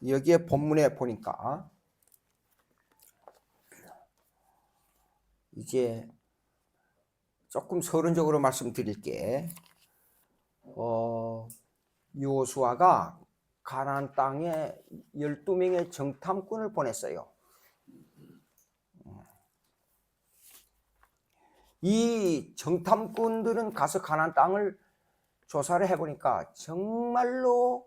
여기에 본문에 보니까 이제 조금 서론적으로 말씀드릴게. 여호수아가 가나안 땅에 12명의 정탐꾼을 보냈어요. 이 정탐꾼들은 가서 가나안 땅을 조사를 해보니까 정말로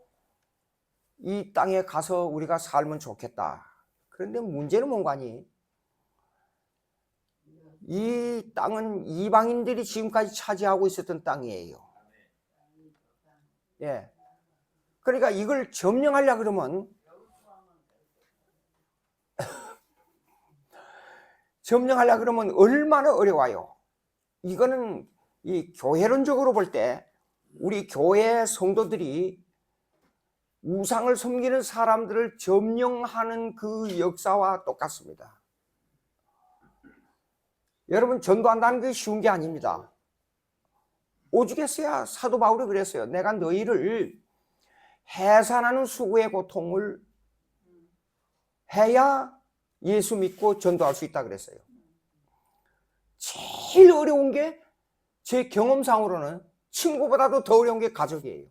이 땅에 가서 우리가 살면 좋겠다. 그런데 문제는 뭔가니? 이 땅은 이방인들이 지금까지 차지하고 있었던 땅이에요. 예. 그러니까 이걸 점령하려 그러면 얼마나 어려워요. 이거는 이 교회론적으로 볼 때 우리 교회 성도들이 우상을 섬기는 사람들을 점령하는 그 역사와 똑같습니다. 여러분, 전도한다는 게 쉬운 게 아닙니다. 오죽했어야 사도 바울이 그랬어요. 내가 너희를 해산하는 수고의 고통을 해야 예수 믿고 전도할 수 있다 그랬어요. 제일 어려운 게 제 경험상으로는 친구보다도 더 어려운 게 가족이에요.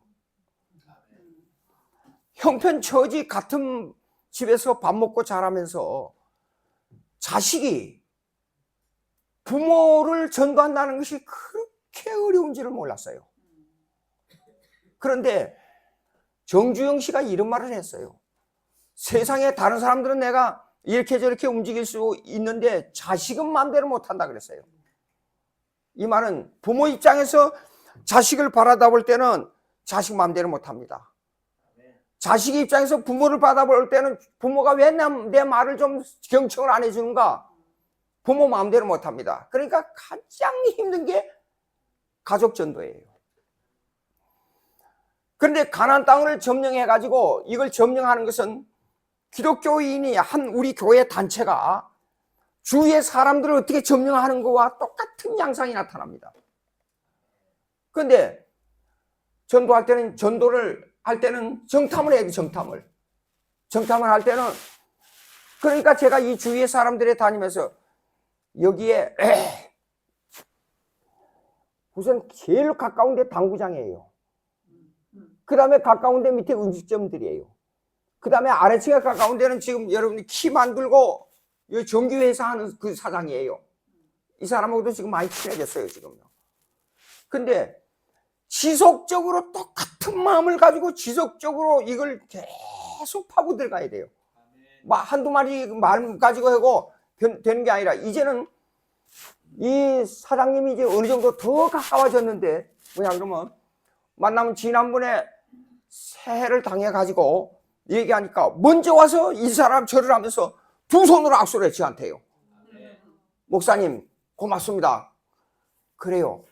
형편 처지 같은 집에서 밥 먹고 자라면서 자식이 부모를 전도한다는 것이 그렇게 어려운지를 몰랐어요. 그런데 정주영 씨가 이런 말을 했어요. 세상에 다른 사람들은 내가 이렇게 저렇게 움직일 수 있는데 자식은 마음대로 못한다 그랬어요. 이 말은 부모 입장에서 자식을 바라볼 때는 자식 마음대로 못합니다. 자식 입장에서 부모를 받아볼 때는 부모가 왜 내 말을 좀 경청을 안 해주는가? 부모 마음대로 못합니다. 그러니까 가장 힘든 게 가족 전도예요. 그런데 가나안 땅을 점령해가지고 이걸 점령하는 것은 기독교인이 한 우리 교회 단체가 주위의 사람들을 어떻게 점령하는 것과 똑같은 양상이 나타납니다. 그런데 전도를 할 때는 정탐을 해야 돼. 정탐을 할 때는, 그러니까 제가 이 주위의 사람들에 다니면서 여기에 우선 제일 가까운 데 당구장이에요. 그 다음에 가까운 데 밑에 음식점들이에요. 그 다음에 아래층에 가까운 데는 지금 여러분이 키 만들고 전기회사 하는 그 사장이에요. 이 사람하고도 지금 많이 친해졌어요, 지금요. 근데 지속적으로 똑같은 마음을 가지고 지속적으로 이걸 계속 파고 들어가야 돼요. 한두 마리 말 가지고 하고 되는 게 아니라, 이제는 이 사장님이 이제 어느 정도 더 가까워졌는데, 뭐냐 그러면 만나면 지난번에 새해를 당해가지고 얘기하니까 먼저 와서 이 사람 절을 하면서 두 손으로 악수를 해, 저한테요. 목사님 고맙습니다. 그래요.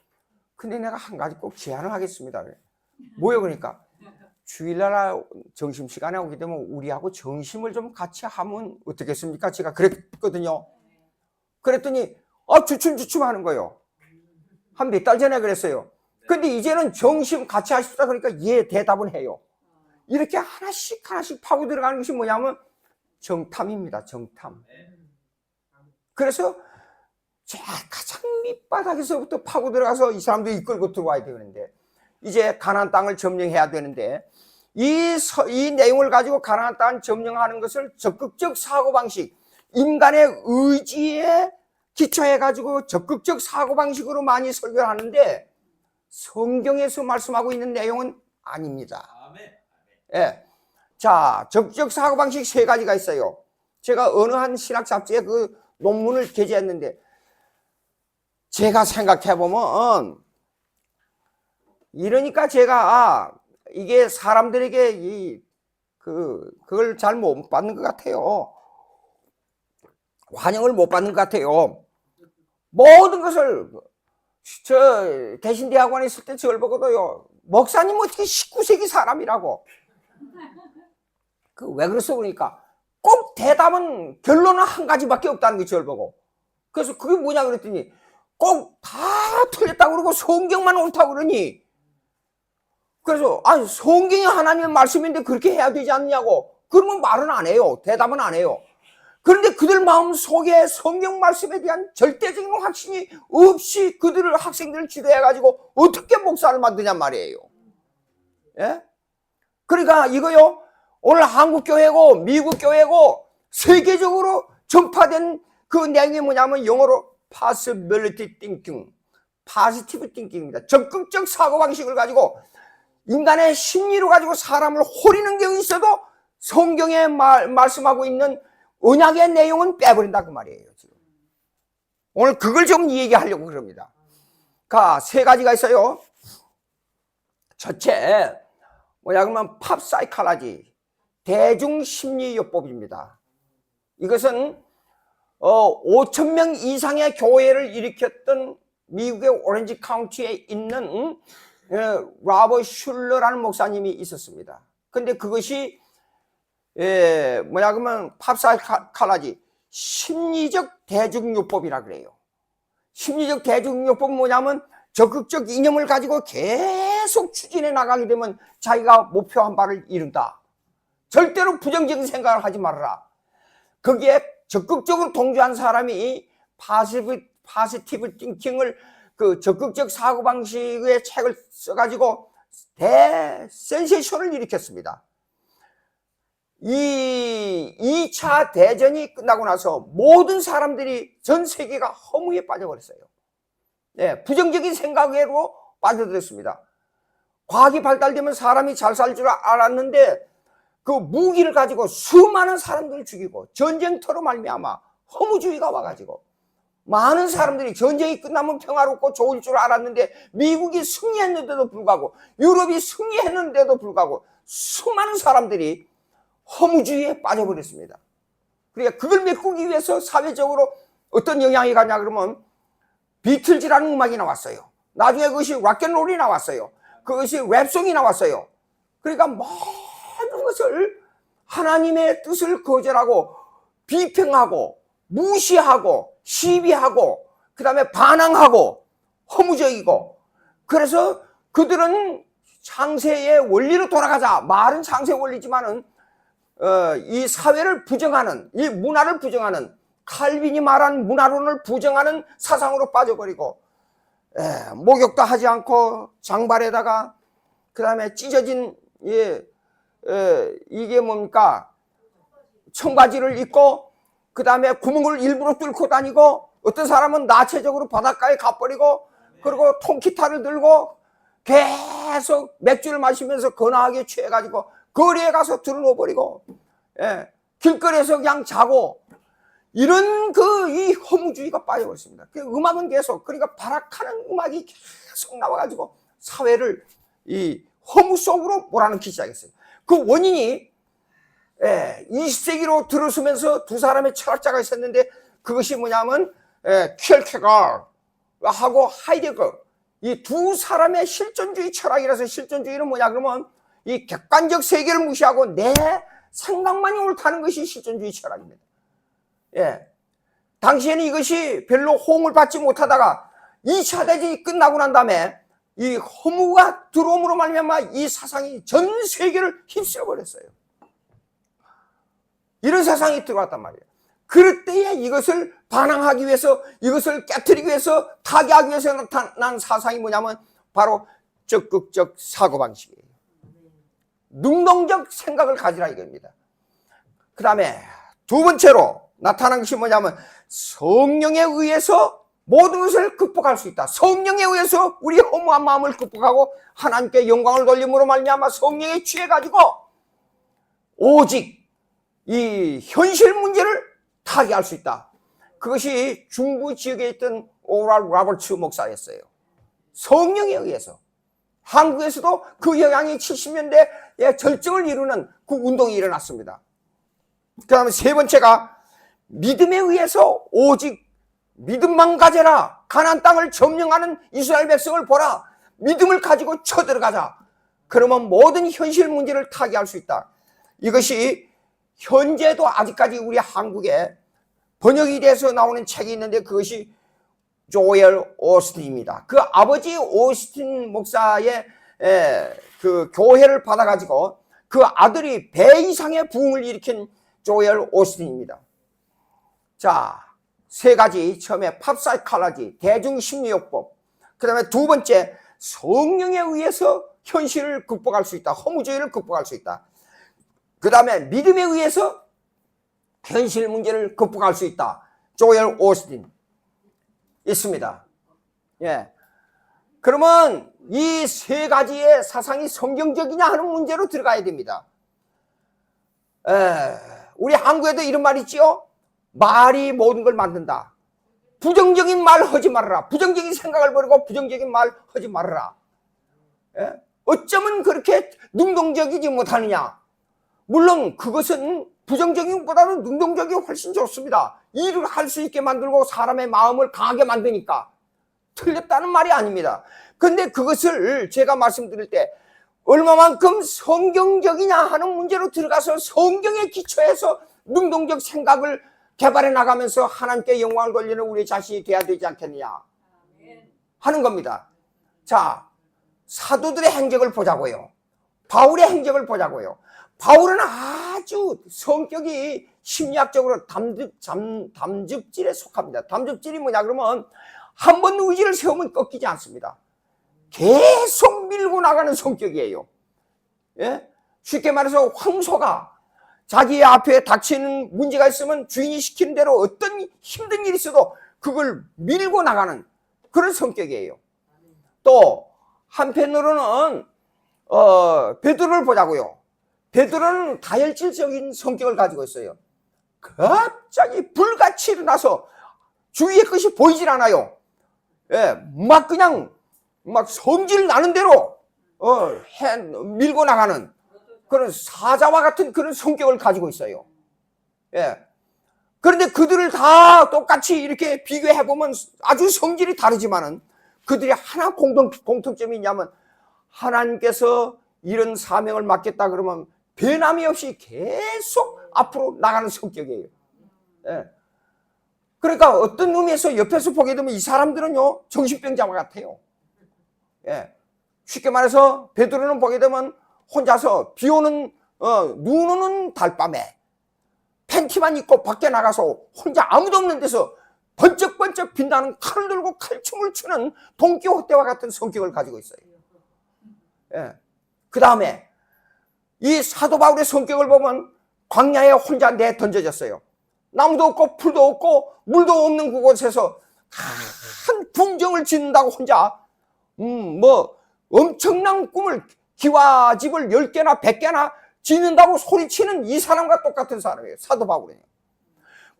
근데 내가 한 가지 꼭 제안을 하겠습니다. 뭐요? 그러니까 주일날 점심시간에 오게 되면 우리하고 점심을 좀 같이 하면 어떻겠습니까? 제가 그랬거든요. 그랬더니 주춤주춤 하는 거예요. 한 몇 달 전에 그랬어요. 근데 이제는 점심 같이 하십시다 그러니까 예, 대답은 해요. 이렇게 하나씩 파고 들어가는 것이 뭐냐면 정탐입니다. 정탐. 그래서 가장 밑바닥에서부터 파고 들어가서 이 사람도 이끌고 들어와야 되는데, 이제 가나안 땅을 점령해야 되는데, 이 내용을 가지고 가나안 땅을 점령하는 것을 적극적 사고방식, 인간의 의지에 기초해가지고 적극적 사고방식으로 많이 설교를 하는데 성경에서 말씀하고 있는 내용은 아닙니다. 예. 자, 적극적 사고방식 세 가지가 있어요. 제가 어느 한 신학 잡지에 그 논문을 게재했는데, 제가 생각해보면, 이러니까 제가, 이게 사람들에게 그걸 잘 못 받는 것 같아요. 환영을 못 받는 것 같아요. 모든 것을, 대신대학원에 있을 때 저를 보고도요, 목사님 어떻게 19세기 사람이라고. 왜 그랬어? 그러니까 꼭 대답은, 결론은 한 가지밖에 없다는 게 저를 보고. 그래서 그게 뭐냐 그랬더니 꼭 다 틀렸다고 그러고 성경만 옳다고 그러니, 그래서 성경이 하나님의 말씀인데 그렇게 해야 되지 않느냐고. 그러면 말은 안 해요. 대답은 안 해요. 그런데 그들 마음 속에 성경 말씀에 대한 절대적인 확신이 없이 그들을, 학생들을 지도해가지고 어떻게 목사를 만드냔 말이에요. 예? 그러니까 이거요, 오늘 한국 교회고 미국 교회고 세계적으로 전파된 그 내용이 뭐냐면 영어로 possibility thinking, positive thinking입니다. 적극적 사고방식을 가지고 인간의 심리로 가지고 사람을 호리는 경우 있어도 성경에 말씀하고 있는 언약의 내용은 빼버린다 그 말이에요. 지금 오늘 그걸 좀 얘기하려고 그럽니다. 세 가지가 있어요. 첫째, 뭐냐 그러면 팝 사이콜로지, 대중심리요법입니다. 이것은 5,000명 이상의 교회를 일으켰던 미국의 오렌지 카운티에 있는 라버 슐러라는 목사님이 있었습니다. 근데 그것이 뭐냐 그러면 팝 사이콜로지, 심리적 대중요법이라 그래요. 심리적 대중요법은 뭐냐면 적극적 이념을 가지고 계속 추진해 나가게 되면 자기가 목표한 바를 이룬다. 절대로 부정적인 생각을 하지 말아라. 거기에 적극적으로 동조한 사람이 파지티브 띵킹을, 그 적극적 사고방식의 책을 써가지고 센세이션을 일으켰습니다. 이 2차 대전이 끝나고 나서 모든 사람들이, 전 세계가 허무에 빠져버렸어요. 네, 부정적인 생각으로 빠져들었습니다. 과학이 발달되면 사람이 잘 살 줄 알았는데 그 무기를 가지고 수많은 사람들을 죽이고 전쟁터로 말미암아 허무주의가 와가지고 많은 사람들이, 전쟁이 끝나면 평화롭고 좋을 줄 알았는데 미국이 승리했는데도 불구하고 유럽이 승리했는데도 불구하고 수많은 사람들이 허무주의에 빠져버렸습니다. 그러니까 그걸 메꾸기 위해서 사회적으로 어떤 영향이 가냐 그러면 비틀즈라는 음악이 나왔어요. 나중에 그것이 락앤롤이 나왔어요. 그것이 랩송이 나왔어요. 그러니까 모든 것을 하나님의 뜻을 거절하고 비평하고 무시하고 시비하고 그 다음에 반항하고 허무적이고, 그래서 그들은 창세의 원리로 돌아가자. 말은 창세의 원리지만은 이 사회를 부정하는, 이 문화를 부정하는, 칼빈이 말한 문화론을 부정하는 사상으로 빠져버리고, 목욕도 하지 않고 장발에다가 그 다음에 찢어진 이게 뭡니까, 청바지를 입고 그 다음에 구멍을 일부러 뚫고 다니고, 어떤 사람은 나체적으로 바닷가에 가버리고, 그리고 통기타를 들고 계속 맥주를 마시면서 거나하게 취해가지고 거리에 가서 들어놓아버리고, 길거리에서 그냥 자고, 이런 이 허무주의가 빠져버렸습니다. 음악은 계속, 그러니까 발악하는 음악이 계속 나와가지고 사회를 이 허무 속으로 몰아넣기 시작했어요. 그 원인이 20세기로 들어서면서 두 사람의 철학자가 있었는데, 그것이 뭐냐면 킬케가르하고 하이데거, 이 두 사람의 실존주의 철학이라서, 실존주의는 뭐냐 그러면 이 객관적 세계를 무시하고 내 생각만이 옳다는 것이 실존주의 철학입니다. 당시에는 이것이 별로 호응을 받지 못하다가 2차 대전이 끝나고 난 다음에 이 허무가 들어옴으로 말미암아 이 사상이 전 세계를 휩쓸어 버렸어요. 이런 사상이 들어왔단 말이에요. 그럴 때에 이것을 반항하기 위해서, 이것을 깨트리기 위해서, 타개하기 위해서 나타난 사상이 뭐냐면 바로 적극적 사고방식이에요. 능동적 생각을 가지라 이겁니다. 그 다음에 두 번째로 나타난 것이 뭐냐면 성령에 의해서 모든 것을 극복할 수 있다. 성령에 의해서 우리 허무한 마음을 극복하고 하나님께 영광을 돌림으로 말미암아 성령에 취해가지고 오직 이 현실 문제를 타개할 수 있다. 그것이 중부 지역에 있던 오랄 로버츠 목사였어요. 성령에 의해서. 한국에서도 그 영향이 70년대에 절정을 이루는 그 운동이 일어났습니다. 그 다음에 세 번째가 믿음에 의해서 오직 믿음만 가져라. 가나안 땅을 점령하는 이스라엘 백성을 보라. 믿음을 가지고 쳐들어가자. 그러면 모든 현실 문제를 타개할 수 있다. 이것이 현재도 아직까지 우리 한국에 번역이 돼서 나오는 책이 있는데, 그것이 조엘 오스틴입니다. 그 아버지 오스틴 목사의 그 교회를 받아가지고 그 아들이 배 이상의 부흥을 일으킨 조엘 오스틴입니다. 자, 세 가지. 처음에 팝사이칼라지, 대중심리요법. 그 다음에 두 번째, 성령에 의해서 현실을 극복할 수 있다. 허무주의를 극복할 수 있다. 그 다음에 믿음에 의해서 현실 문제를 극복할 수 있다. 조엘 오스틴 있습니다. 예. 그러면 이 세 가지의 사상이 성경적이냐 하는 문제로 들어가야 됩니다. 우리 한국에도 이런 말이 있지요. 말이 모든 걸 만든다. 부정적인 말 하지 말아라. 부정적인 생각을 버리고 부정적인 말 하지 말아라. 예? 어쩌면 그렇게 능동적이지 못하느냐. 물론 그것은 부정적인 것보다는 능동적이 훨씬 좋습니다. 일을 할 수 있게 만들고 사람의 마음을 강하게 만드니까. 틀렸다는 말이 아닙니다. 근데 그것을 제가 말씀드릴 때 얼마만큼 성경적이냐 하는 문제로 들어가서 성경에 기초해서 능동적 생각을 개발해 나가면서 하나님께 영광을 돌리는 우리 자신이 돼야 되지 않겠느냐 하는 겁니다. 자, 사도들의 행적을 보자고요. 바울의 행적을 보자고요. 바울은 아주 성격이 심리학적으로 담즙질에 속합니다. 담즙질이 뭐냐 그러면 한 번 의지를 세우면 꺾이지 않습니다. 계속 밀고 나가는 성격이에요. 예? 쉽게 말해서 황소가 자기 앞에 닥치는 문제가 있으면 주인이 시키는 대로 어떤 힘든 일이 있어도 그걸 밀고 나가는 그런 성격이에요. 또 한편으로는 베드로를 보자고요. 베드로는 다혈질적인 성격을 가지고 있어요. 갑자기 불같이 일어나서 주위의 것이 보이질 않아요. 예, 막 그냥 성질 나는 대로 밀고 나가는 그런 사자와 같은 그런 성격을 가지고 있어요. 예. 그런데 그들을 다 똑같이 이렇게 비교해 보면 아주 성질이 다르지만은 그들이 하나 공통점이 있냐면 하나님께서 이런 사명을 맡겼다 그러면 변함이 없이 계속 앞으로 나가는 성격이에요. 예. 그러니까 어떤 의미에서 옆에서 보게 되면 이 사람들은요 정신병자 같아요. 예. 쉽게 말해서 베드로는 보게 되면 혼자서 비 오는 눈 오는 달밤에 팬티만 입고 밖에 나가서 혼자 아무도 없는 데서 번쩍번쩍 빛나는 칼을 들고 칼춤을 추는 돈키호테와 같은 성격을 가지고 있어요. 예. 그 다음에 이 사도 바울의 성격을 보면 광야에 혼자 내던져졌어요. 나무도 없고 풀도 없고 물도 없는 그곳에서 큰 궁정을 짓는다고 혼자 엄청난 꿈을 기와집을 10개나 100개나 짓는다고 소리치는 이 사람과 똑같은 사람이에요. 사도 바울이에요.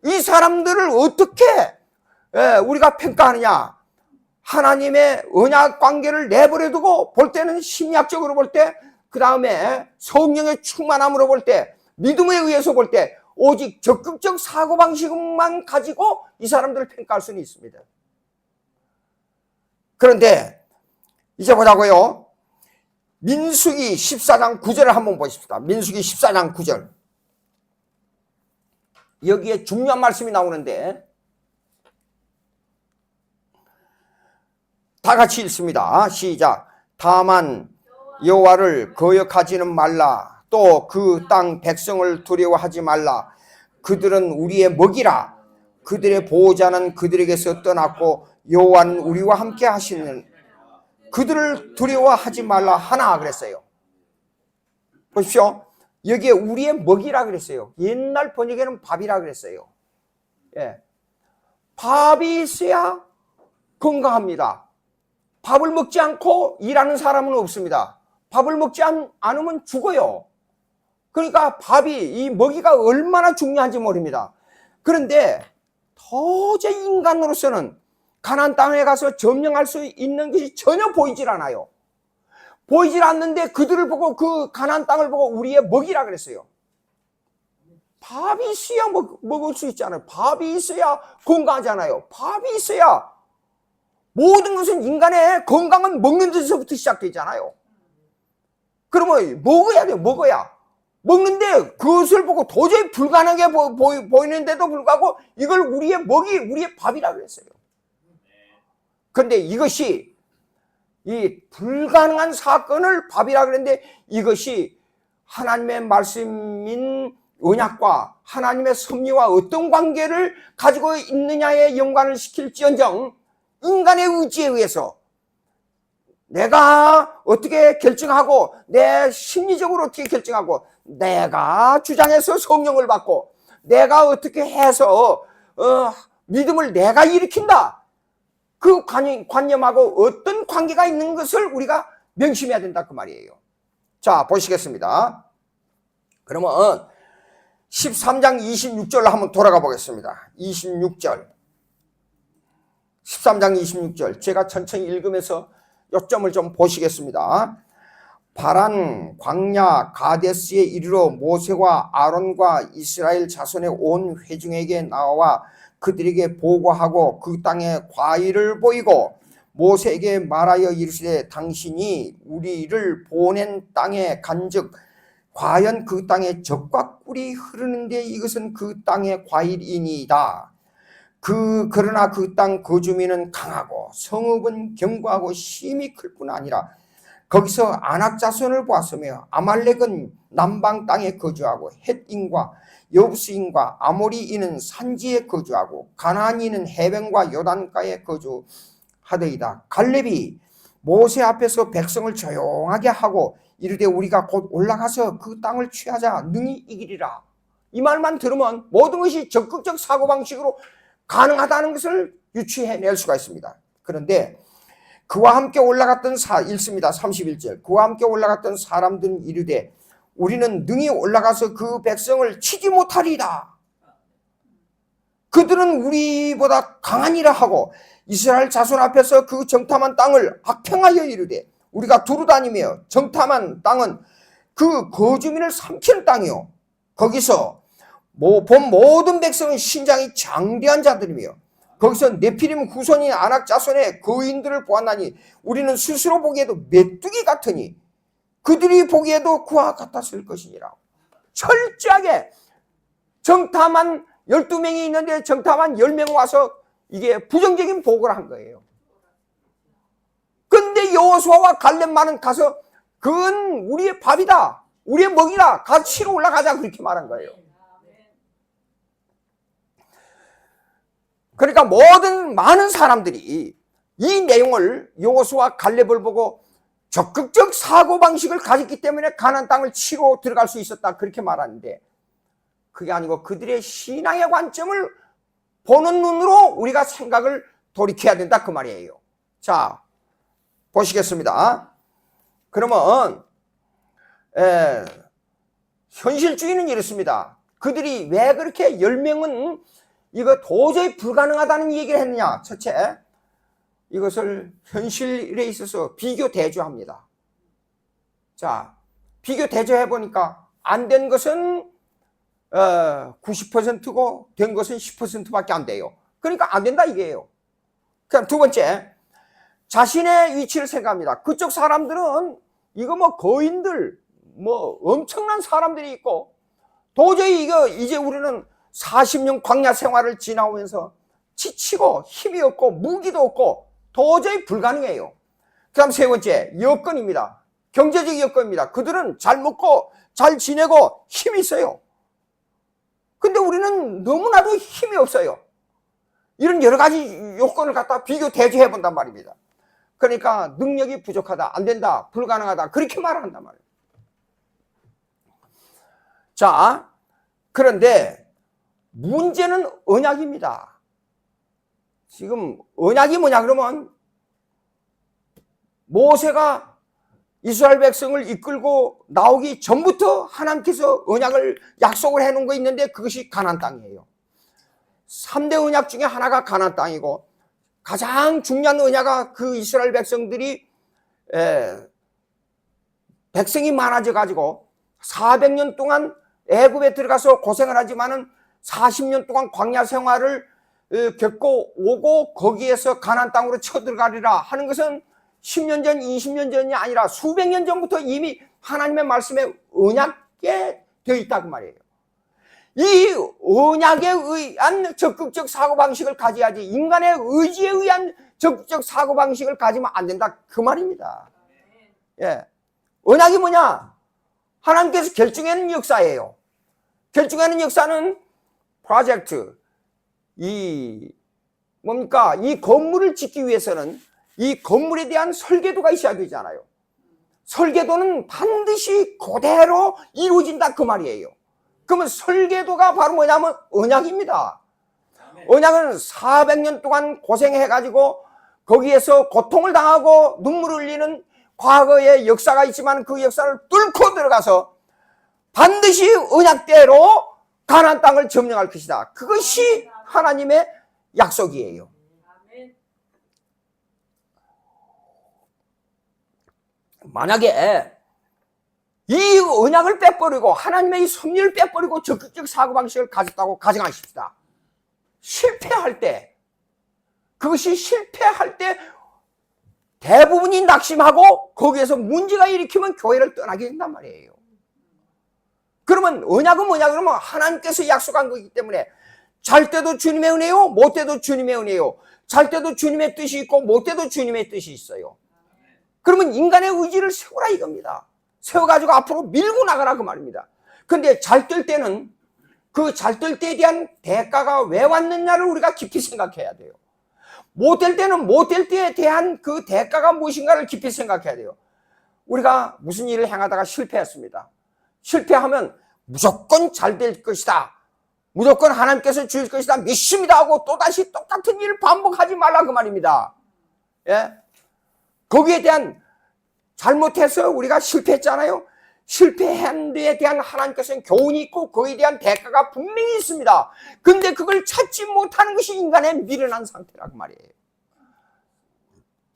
이 사람들을 어떻게 우리가 평가하느냐. 하나님의 언약 관계를 내버려두고 볼 때는 심리학적으로 볼 때, 그 다음에 성령의 충만함으로 볼 때, 믿음에 의해서 볼 때 오직 적극적 사고방식만 가지고 이 사람들을 평가할 수는 있습니다. 그런데 이제 보자고요. 민수기 14장 9절을 한번 보십시다. 민수기 14장 9절. 여기에 중요한 말씀이 나오는데 다 같이 읽습니다. 시작. 다만 여호와를 거역하지는 말라. 또 그 땅 백성을 두려워하지 말라. 그들은 우리의 먹이라. 그들의 보호자는 그들에게서 떠났고 여호와는 우리와 함께 하시는. 그들을 두려워하지 말라 하나 그랬어요. 보십시오. 여기에 우리의 먹이라 그랬어요. 옛날 번역에는 밥이라 그랬어요. 예. 밥이 있어야 건강합니다. 밥을 먹지 않고 일하는 사람은 없습니다. 밥을 먹지 않으면 죽어요. 그러니까 밥이, 이 먹이가 얼마나 중요한지 모릅니다. 그런데 도저히 인간으로서는 가나안 땅에 가서 점령할 수 있는 것이 전혀 보이질 않아요. 보이질 않는데 그들을 보고, 그 가나안 땅을 보고 우리의 먹이라 그랬어요. 밥이 있어야 먹을 수 있잖아요. 밥이 있어야 건강하잖아요. 밥이 있어야 모든 것은, 인간의 건강은 먹는 데서부터 시작되잖아요. 그러면 먹어야 돼요. 먹는데 그것을 보고 도저히 불가능해 보이는데도 불구하고 이걸 우리의 먹이, 우리의 밥이라 그랬어요. 그런데 이것이, 이 불가능한 사건을 밥이라 그랬는데 이것이 하나님의 말씀인 언약과 하나님의 섭리와 어떤 관계를 가지고 있느냐에 연관을 시킬지언정 인간의 의지에 의해서 내가 어떻게 결정하고 내 심리적으로 어떻게 결정하고 내가 주장해서 성령을 받고 내가 어떻게 해서 믿음을 내가 일으킨다. 그 관념하고 어떤 관계가 있는 것을 우리가 명심해야 된다 그 말이에요. 자, 보시겠습니다. 그러면 13장 26절로 한번 돌아가 보겠습니다. 26절. 13장 26절. 제가 천천히 읽으면서 요점을 좀 보시겠습니다. 파란 광야 가데스에 이르러 모세와 아론과 이스라엘 자손의 온 회중에게 나와 그들에게 보고하고 그 땅에 과일을 보이고 모세에게 말하여 이르시되 당신이 우리를 보낸 땅에 간즉 과연 그 땅에 젖과 꿀이 흐르는데 이것은 그 땅의 과일이니이다. 그러나 그 땅 거주민은 강하고 성읍은 견고하고 힘이 클 뿐 아니라 거기서 아낙 자손을 보았으며 아말렉은 남방 땅에 거주하고 헷인과 여부스인과 아모리인은 산지에 거주하고 가나안인은 해변과 요단가에 거주하더이다. 갈렙이 모세 앞에서 백성을 조용하게 하고 이르되 우리가 곧 올라가서 그 땅을 취하자 능히 이기리라. 이 말만 들으면 모든 것이 적극적 사고방식으로 가능하다는 것을 유추해낼 수가 있습니다. 그런데 그와 함께 올라갔던 읽습니다. 31절. 그와 함께 올라갔던 사람들은 이르되 우리는 능히 올라가서 그 백성을 치지 못하리이다. 그들은 우리보다 강하니라 하고 이스라엘 자손 앞에서 그 정탐한 땅을 악평하여 이르되 우리가 두루 다니며 정탐한 땅은 그 거주민을 삼키는 땅이요 거기서 본 모든 백성은 신장이 장대한 자들이며 거기서 네피림 후손인 아낙 자손의 거인들을 보았나니 우리는 스스로 보기에도 메뚜기 같으니 그들이 보기에도 그와 같았을 것이니라. 철저하게 정탐한 12명이 있는데 정탐한 10명 와서 이게 부정적인 보고를 한 거예요. 근데 여호수아와 갈렙만은 가서 그건 우리의 밥이다. 우리의 먹이다. 가서 치러 올라가자 그렇게 말한 거예요. 그러니까 많은 사람들이 이 내용을 여호수아 갈렙을 보고 적극적 사고방식을 가졌기 때문에 가나안 땅을 치고 들어갈 수 있었다 그렇게 말하는데 그게 아니고 그들의 신앙의 관점을 보는 눈으로 우리가 생각을 돌이켜야 된다 그 말이에요. 자, 보시겠습니다. 그러면 현실주의는 이렇습니다. 그들이 왜 그렇게 10명은 이거 도저히 불가능하다는 얘기를 했느냐. 첫째, 이것을 현실에 있어서 비교 대조합니다. 자, 비교 대조해보니까 안 된 것은 90%고 된 것은 10%밖에 안 돼요. 그러니까 안 된다 이게요. 그럼 두 번째, 자신의 위치를 생각합니다. 그쪽 사람들은 이거 뭐 거인들 뭐 엄청난 사람들이 있고 도저히 이거 이제 우리는 40년 광야 생활을 지나오면서 지치고 힘이 없고 무기도 없고 도저히 불가능해요. 그 다음 세 번째, 여건입니다. 경제적 여건입니다. 그들은 잘 먹고 잘 지내고 힘이 있어요. 근데 우리는 너무나도 힘이 없어요. 이런 여러 가지 요건을 갖다 비교 대조해 본단 말입니다. 그러니까 능력이 부족하다, 안 된다, 불가능하다 그렇게 말을 한단 말이에요. 자, 그런데 문제는 언약입니다. 지금 언약이 뭐냐 그러면 모세가 이스라엘 백성을 이끌고 나오기 전부터 하나님께서 언약을 약속을 해놓은 거 있는데 그것이 가나안 땅이에요. 3대 언약 중에 하나가 가나안 땅이고 가장 중요한 언약은 그 이스라엘 백성들이 백성이 많아져 가지고 400년 동안 애굽에 들어가서 고생을 하지만은 40년 동안 광야 생활을 겪고 오고 거기에서 가나안 땅으로 쳐들어가리라 하는 것은 10년 전, 20년 전이 아니라 수백 년 전부터 이미 하나님의 말씀에 언약에 되어 있다고 말이에요. 이 언약에 의한 적극적 사고방식을 가져야지 인간의 의지에 의한 적극적 사고방식을 가지면 안 된다 그 말입니다. 예. 언약이 뭐냐? 하나님께서 결정하는 역사예요. 결정하는 역사는 프로젝트, 이 뭡니까? 이 건물을 짓기 위해서는 이 건물에 대한 설계도가 있어야 되잖아요. 설계도는 반드시 그대로 이루어진다 그 말이에요. 그러면 설계도가 바로 뭐냐면 언약입니다. 언약은 400년 동안 고생해가지고 거기에서 고통을 당하고 눈물을 흘리는 과거의 역사가 있지만 그 역사를 뚫고 들어가서 반드시 언약대로 가나안 땅을 점령할 것이다. 그것이 하나님의 약속이에요. 만약에 이 언약을 빼버리고 하나님의 이 섭리를 빼버리고 적극적 사고방식을 가졌다고 가정하십시다. 실패할 때, 그것이 실패할 때 대부분이 낙심하고 거기에서 문제가 일으키면 교회를 떠나게 된단 말이에요. 그러면 언약은 뭐냐 그러면 하나님께서 약속한 거기 때문에 잘 때도 주님의 은혜요, 못 때도 주님의 은혜요. 잘 때도 주님의 뜻이 있고 못 때도 주님의 뜻이 있어요. 그러면 인간의 의지를 세우라 이겁니다. 세워가지고 앞으로 밀고 나가라 그 말입니다. 근데 잘 뜰 때는 그 잘 뜰 때에 대한 대가가 왜 왔느냐를 우리가 깊이 생각해야 돼요. 못 될 때는 못 될 때에 대한 그 대가가 무엇인가를 깊이 생각해야 돼요. 우리가 무슨 일을 행하다가 실패했습니다. 실패하면 무조건 잘 될 것이다. 무조건 하나님께서 주실 것이다. 믿습니다 하고 또다시 똑같은 일을 반복하지 말라 그 말입니다. 예? 거기에 대한 잘못해서 우리가 실패했잖아요. 실패한 데에 대한 하나님께서는 교훈이 있고 거기에 대한 대가가 분명히 있습니다. 근데 그걸 찾지 못하는 것이 인간의 미련한 상태라고 말이에요.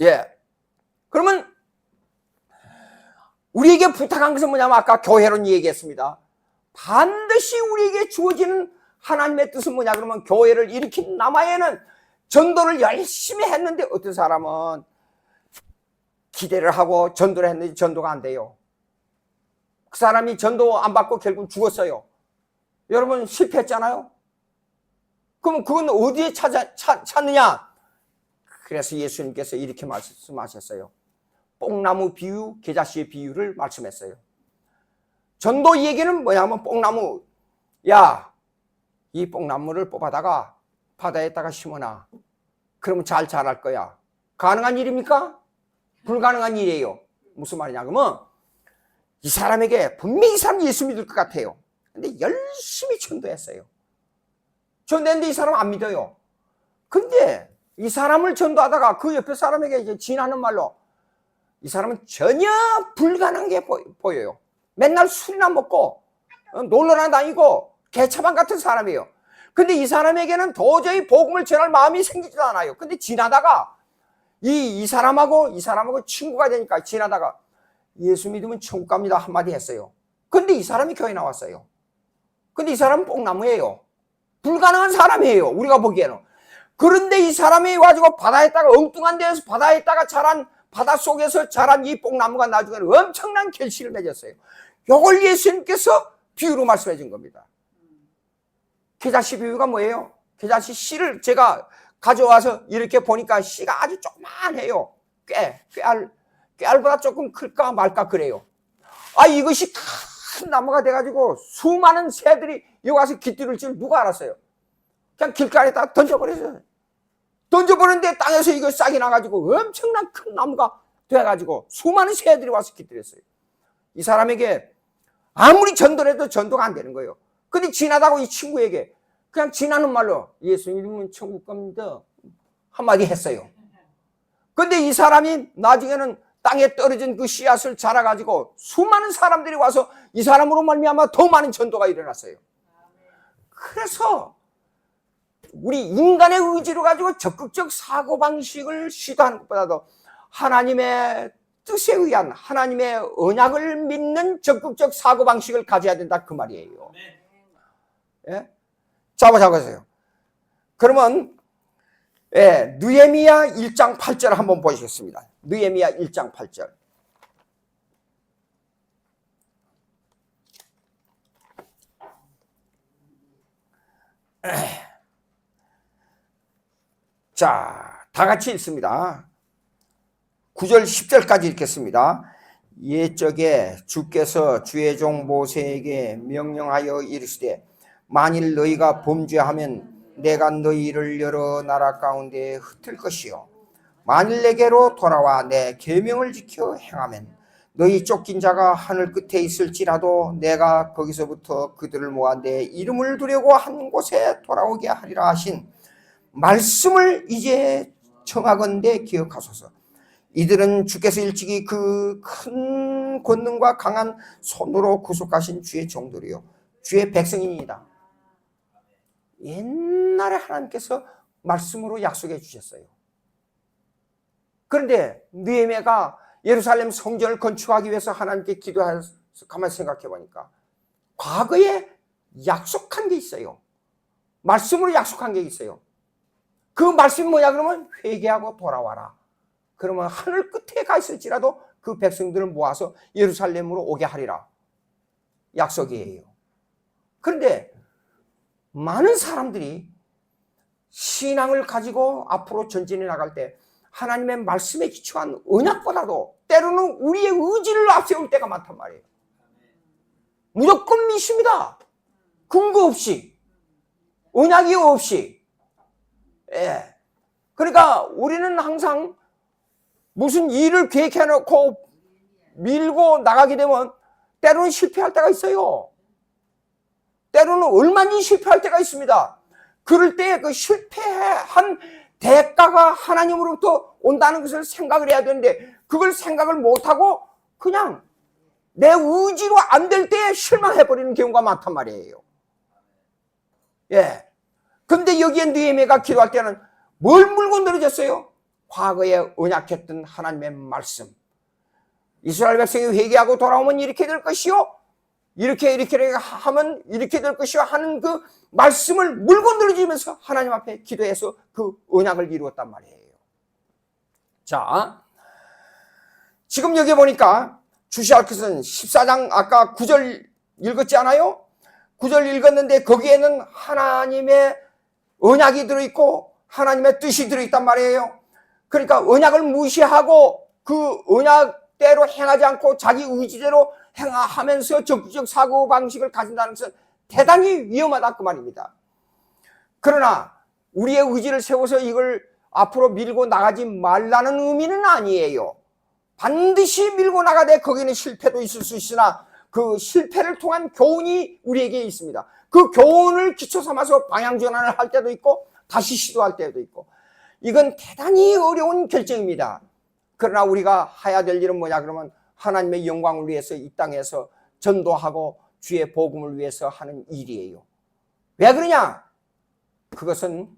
예. 그러면 우리에게 부탁한 것은 뭐냐면 아까 교회론 얘기했습니다. 반드시 우리에게 주어지는 하나님의 뜻은 뭐냐 그러면 교회를 일으킨 남아에는 전도를 열심히 했는데 어떤 사람은 기대를 하고 전도를 했는데 전도가 안 돼요. 그 사람이 전도 안 받고 결국 죽었어요. 여러분 실패했잖아요. 그럼 그건 어디에 찾느냐? 그래서 예수님께서 이렇게 말씀하셨어요. 뽕나무 비유, 계자씨의 비유를 말씀했어요. 전도 얘기는 뭐냐면 뽕나무, 야, 이 뽕나무를 뽑아다가 바다에다가 심어놔. 그러면 잘 자랄 거야. 가능한 일입니까? 불가능한 일이에요. 무슨 말이냐 그러면 이 사람에게 분명히 이 사람 예수 믿을 것 같아요. 근데 열심히 전도했어요. 전도했는데 이 사람 안 믿어요. 근데 이 사람을 전도하다가 그 옆에 사람에게 이제 지나는 말로 이 사람은 전혀 불가능한 게 보여요. 맨날 술이나 먹고 놀러나 다니고 개차반 같은 사람이에요. 근데 이 사람에게는 도저히 복음을 전할 마음이 생기지도 않아요. 근데 지나다가 이 사람하고 친구가 되니까 지나다가 예수 믿으면 천국 갑니다 한마디 했어요. 근데 이 사람이 교회 나왔어요. 근데 이 사람은 뽕나무예요. 불가능한 사람이에요. 우리가 보기에는. 그런데 이 사람이 와가지고 바다에다가 엉뚱한 데에서 바다에다가 자란 바닷속에서 자란 이 뽕나무가 나중에는 엄청난 결실을 맺었어요. 이걸 예수님께서 비유로 말씀해 준 겁니다. 계자씨 비유가 뭐예요? 계자씨 씨를 제가 가져와서 이렇게 보니까 씨가 아주 조그만해요. 꾀알보다 조금 클까 말까 그래요. 아, 이것이 큰 나무가 돼가지고 수많은 새들이 여기 와서 깃들을 줄 누가 알았어요? 그냥 길가에다 던져버렸어요. 던져버렸는데 땅에서 이거 싹이 나가지고 엄청난 큰 나무가 돼가지고 수많은 새들이 와서 깃들었어요. 이 사람에게 아무리 전도를 해도 전도가 안 되는 거예요. 근데 지나다가 이 친구에게 그냥 지나는 말로 예수 믿으면 천국 갑니다 한마디 했어요. 근데 이 사람이 나중에는 땅에 떨어진 그 씨앗을 자라가지고 수많은 사람들이 와서 이 사람으로 말미암아 더 많은 전도가 일어났어요. 그래서 우리 인간의 의지로 가지고 적극적 사고방식을 시도하는 것보다도 하나님의 뜻에 의한 하나님의 언약을 믿는 적극적 사고방식을 가져야 된다 그 말이에요. 예? 잡아보세요. 그러면 느헤미야 1장 8절 한번 보시겠습니다. 느헤미야 1장 8절. 자, 다 같이 읽습니다. 9절 10절까지 읽겠습니다. 옛적에 주께서 주의 종 모세에게 명령하여 이르시되 만일 너희가 범죄하면 내가 너희를 여러 나라 가운데 흩을 것이요 만일 내게로 돌아와 내 계명을 지켜 행하면 너희 쫓긴 자가 하늘 끝에 있을지라도 내가 거기서부터 그들을 모아 내 이름을 두려고 한 곳에 돌아오게 하리라 하신 말씀을 이제 청하건대 기억하소서. 이들은 주께서 일찍이 그 큰 권능과 강한 손으로 구속하신 주의 종들이요 주의 백성입니다. 옛날에 하나님께서 말씀으로 약속해 주셨어요. 그런데 느헤미야가 예루살렘 성전을 건축하기 위해서 하나님께 기도해서 가만히 생각해 보니까 과거에 약속한 게 있어요. 말씀으로 약속한 게 있어요. 그 말씀이 뭐냐 그러면 회개하고 돌아와라. 그러면 하늘 끝에 가 있을지라도 그 백성들을 모아서 예루살렘으로 오게 하리라. 약속이에요. 그런데 많은 사람들이 신앙을 가지고 앞으로 전진해 나갈 때 하나님의 말씀에 기초한 언약보다도 때로는 우리의 의지를 앞세울 때가 많단 말이에요. 무조건 믿습니다. 근거 없이, 언약이 없이. 예. 그러니까 우리는 항상 무슨 일을 계획해 놓고 밀고 나가게 되면 때로는 실패할 때가 있어요. 때로는 얼마든지 실패할 때가 있습니다. 그럴 때 그 실패한 대가가 하나님으로부터 온다는 것을 생각을 해야 되는데 그걸 생각을 못하고 그냥 내 의지로 안 될 때 실망해버리는 경우가 많단 말이에요. 예. 근데 여기에 느헤미야가 기도할 때는 뭘 물고 늘어졌어요? 과거에 언약했던 하나님의 말씀. 이스라엘 백성이 회개하고 돌아오면 이렇게 될 것이요. 이렇게 하면 이렇게 될 것이요 하는 그 말씀을 물고 늘어지면서 하나님 앞에 기도해서 그 언약을 이루었단 말이에요. 자, 지금 여기 보니까 주시할 것은 14장 아까 9절 읽었지 않아요? 9절 읽었는데 거기에는 하나님의 언약이 들어있고 하나님의 뜻이 들어있단 말이에요. 그러니까 언약을 무시하고 그 언약대로 행하지 않고 자기 의지대로 행하면서 적극적 사고방식을 가진다는 것은 대단히 위험하다 그 말입니다. 그러나 우리의 의지를 세워서 이걸 앞으로 밀고 나가지 말라는 의미는 아니에요. 반드시 밀고 나가되 거기는 실패도 있을 수 있으나 그 실패를 통한 교훈이 우리에게 있습니다. 그 교훈을 기초 삼아서 방향 전환을 할 때도 있고 다시 시도할 때도 있고 이건 대단히 어려운 결정입니다. 그러나 우리가 해야 될 일은 뭐냐 그러면 하나님의 영광을 위해서 이 땅에서 전도하고 주의 복음을 위해서 하는 일이에요. 왜 그러냐? 그것은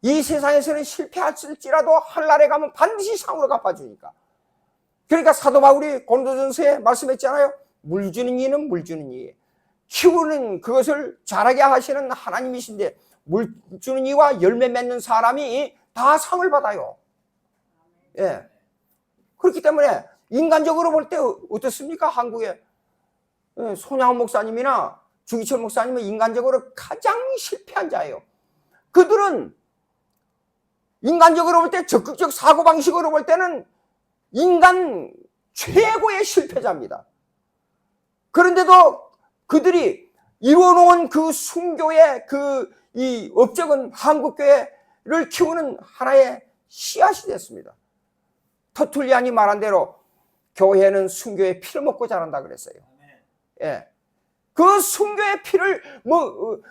이 세상에서는 실패했을지라도 하늘나라에 가면 반드시 상으로 갚아주니까. 그러니까 사도 바울이 고린도전서에 말씀했잖아요. 물 주는 이는 물 주는 이, 키우는 그것을 자라게 하시는 하나님이신데 물 주는 이와 열매 맺는 사람이 다 상을 받아요. 예. 그렇기 때문에 인간적으로 볼 때 어떻습니까? 한국에 손양원 목사님이나 주기철 목사님은 인간적으로 가장 실패한 자예요. 그들은 인간적으로 볼 때 적극적 사고방식으로 볼 때는 인간 최고의 실패자입니다. 그런데도 그들이 이루어놓은 그 순교의 이 업적은 한국교회를 키우는 하나의 씨앗이 됐습니다. 터툴리안이 말한 대로 교회는 순교의 피를 먹고 자란다 그랬어요. 예. 그 순교의 피를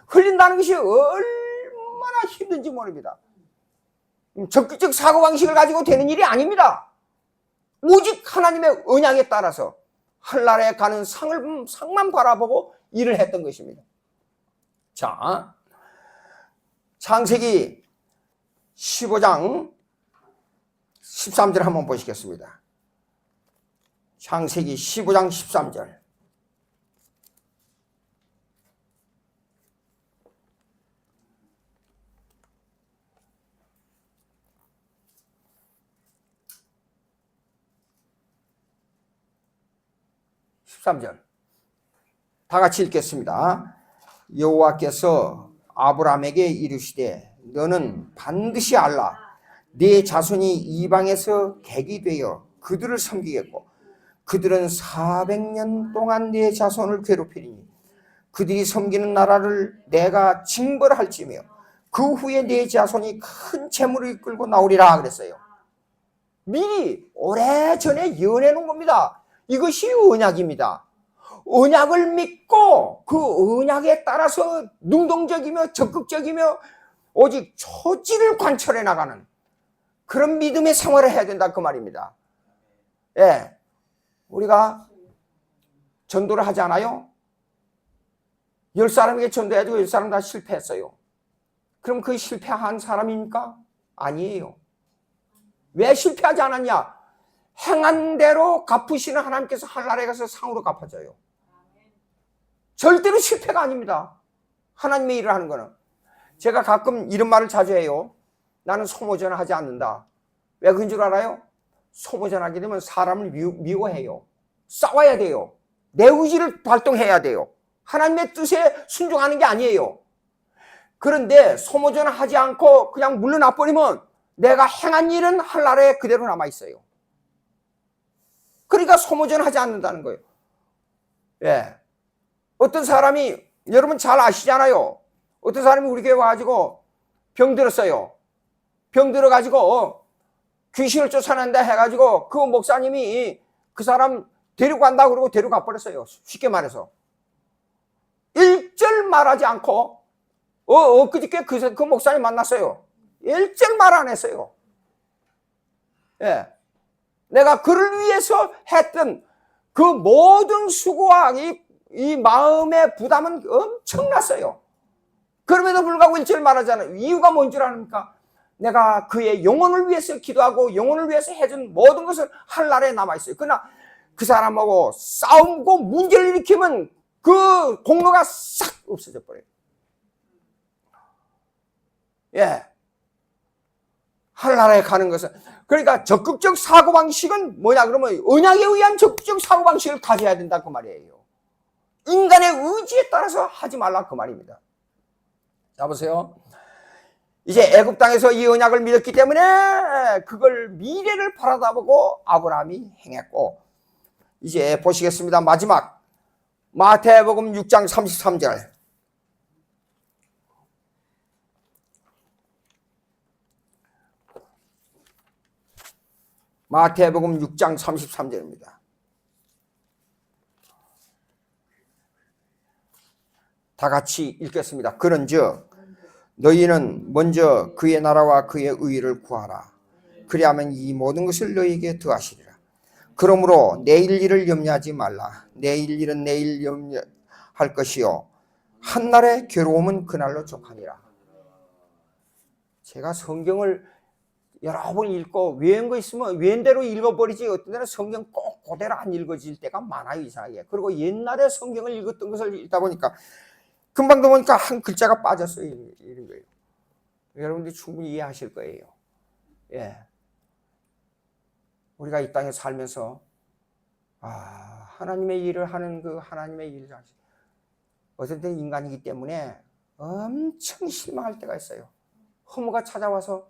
흘린다는 것이 얼마나 힘든지 모릅니다. 적극적 사고방식을 가지고 되는 일이 아닙니다. 오직 하나님의 언약에 따라서 하늘나라에 가는 상만 바라보고 일을 했던 것입니다. 자, 창세기 15장 13절 한번 보시겠습니다. 창세기 15장 13절. 다 같이 읽겠습니다. 여호와께서 아브라함에게 이르시되 너는 반드시 알라 네 자손이 이방에서 객이 되어 그들을 섬기겠고 그들은 400년 동안 내 자손을 괴롭히리니 그들이 섬기는 나라를 내가 징벌할지며 그 후에 내 자손이 큰 재물을 이끌고 나오리라 그랬어요. 미리 오래전에 예언해 놓은 겁니다. 이것이 언약입니다. 언약을 믿고 그 언약에 따라서 능동적이며 적극적이며 오직 초지를 관철해 나가는 그런 믿음의 생활을 해야 된다 그 말입니다. 예, 우리가 전도를 하지 않아요? 10사람에게 전도해가지고 10사람 다 실패했어요. 그럼 그 실패한 사람입니까? 아니에요. 왜 실패하지 않았냐? 행한 대로 갚으시는 하나님께서 하늘나라에 가서 상으로 갚아줘요. 절대로 실패가 아닙니다. 하나님의 일을 하는 거는. 제가 가끔 이런 말을 자주 해요. 나는 소모전을 하지 않는다. 왜 그런 줄 알아요? 소모전하게 되면 사람을 미워해요. 싸워야 돼요. 내 의지를 발동해야 돼요. 하나님의 뜻에 순종하는 게 아니에요. 그런데 소모전을 하지 않고 그냥 물러나 버리면 내가 행한 일은 하늘나라에 그대로 남아있어요. 그러니까 소모전을 하지 않는다는 거예요. 예. 어떤 사람이 여러분 잘 아시잖아요. 어떤 사람이 우리 교회 와가지고 병들었어요. 병들어가지고 귀신을 쫓아낸다 해가지고 그 목사님이 그 사람 데리고 간다 그러고 데리고 가버렸어요. 쉽게 말해서. 일절 말하지 않고 엊그저께 그 목사님 만났어요. 일절 말 안 했어요. 예. 내가 그를 위해서 했던 그 모든 수고와 이 마음의 부담은 엄청났어요. 그럼에도 불구하고 일절 말하잖아요. 이유가 뭔 줄 아십니까? 내가 그의 영혼을 위해서 기도하고 영혼을 위해서 해준 모든 것은 하늘나라에 남아있어요. 그러나 그 사람하고 싸우고 문제를 일으키면 그 공로가 싹 없어져 버려요. 예. 하늘나라에 가는 것은 그러니까 적극적 사고방식은 뭐냐 그러면 언약에 의한 적극적 사고방식을 가져야 된다 그 말이에요. 인간의 의지에 따라서 하지 말라 그 말입니다. 자 보세요. 이제 애굽 땅에서 이 언약을 믿었기 때문에 그걸 미래를 바라다보고 아브라함이 행했고 이제 보시겠습니다. 마지막 마태복음 6장 33절 마태복음 6장 33절입니다. 다 같이 읽겠습니다. 그런즉 너희는 먼저 그의 나라와 그의 의를 구하라. 그리하면 이 모든 것을 너희에게 더하시리라. 그러므로 내일 일을 염려하지 말라. 내일 일은 내일 염려할 것이요 한날의 괴로움은 그날로 족하니라. 제가 성경을 여러 번 읽고 외운 거 있으면 외운대로 읽어버리지 어떤 때는 성경 꼭 그대로 안 읽어질 때가 많아요. 이상하게. 그리고 옛날에 성경을 읽었던 것을 읽다 보니까 금방도 보니까 한 글자가 빠졌어요. 이런 거예요. 여러분들이 충분히 이해하실 거예요. 예. 우리가 이 땅에 살면서 하나님의 일을 하는 그 하나님의 일을 어떤 때는 인간이기 때문에 엄청 실망할 때가 있어요. 허무가 찾아와서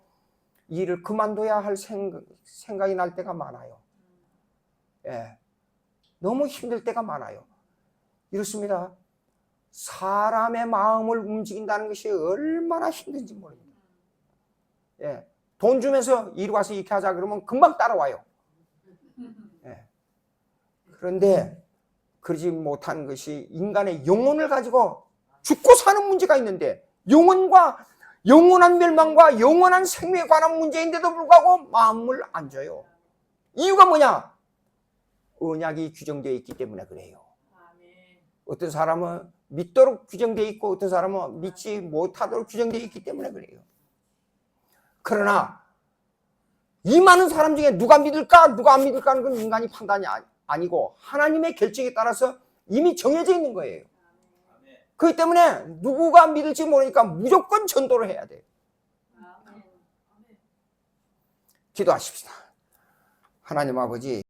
일을 그만둬야 할 생각이 날 때가 많아요. 예. 너무 힘들 때가 많아요. 이렇습니다. 사람의 마음을 움직인다는 것이 얼마나 힘든지 모릅니다. 예. 돈 주면서 이리 와서 이렇게 하자 그러면 금방 따라와요. 예. 그런데 그러지 못한 것이 인간의 영혼을 가지고 죽고 사는 문제가 있는데 영원한 멸망과 영원한 생명에 관한 문제인데도 불구하고 마음을 안 줘요. 이유가 뭐냐? 언약이 규정되어 있기 때문에 그래요. 어떤 사람은 믿도록 규정되어 있고 어떤 사람은 믿지 못하도록 규정되어 있기 때문에 그래요. 그러나 이 많은 사람 중에 누가 믿을까 누가 안 믿을까 하는 건 인간이 판단이 아니고 하나님의 결정에 따라서 이미 정해져 있는 거예요. 그렇기 때문에 누구가 믿을지 모르니까 무조건 전도를 해야 돼요. 기도하십시다. 하나님 아버지